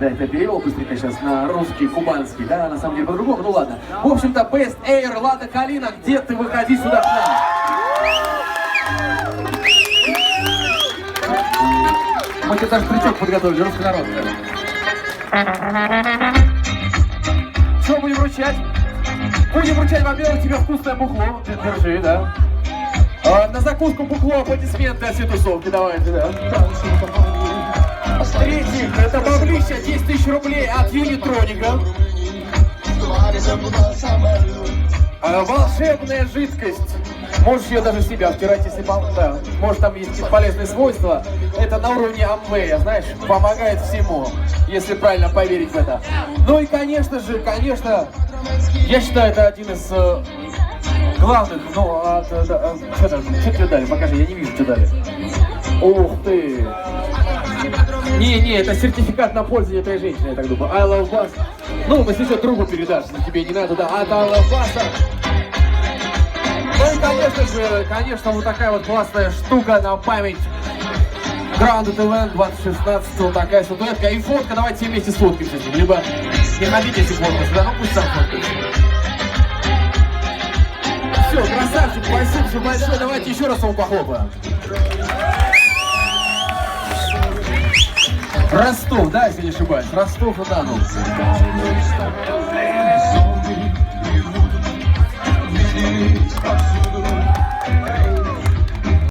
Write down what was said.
Да, это перевел быстренько сейчас на русский, кубанский, да, на самом деле по-другому, ну ладно. В общем-то, Best Air, Лада Калина, где ты, выходи сюда к нам. Мы тебе даже тречок подготовили, русский народ. Что будем вручать? Будем вручать, во-первых, тебе вкусное бухло. Держи, да. На закуску бухло, аплодисменты от всей тусовки, давайте, да. В-третьих, это баблища, 10 тысяч рублей от Юнитроника. Волшебная жидкость. Можешь ее даже в себя втирать, если да. Может, там есть какие-то полезные свойства. Это на уровне Амвея, знаешь, помогает всему, если правильно поверить в это. Ну и, конечно же, я считаю, это один из главных, ну, что тебе дали? Покажи, я не вижу, что дали. Ух ты! Не, это сертификат на пользование этой женщины, я так думаю. I love Bass. Ну, если что, другу передашь, если тебе не надо, да. От I love Bass. Ну и, конечно, вот такая вот классная штука на память. Grounded Event 2016, вот такая статуэтка. И фотка, давайте все вместе сфоткаемся с ним. Либо не хотите, если фоткаться, да, ну пусть сам фоткается. Все, красавчик, спасибо большое. Давайте еще раз его похлопаем. Ростов, да, если не ошибаюсь? Ростов-на-Дону.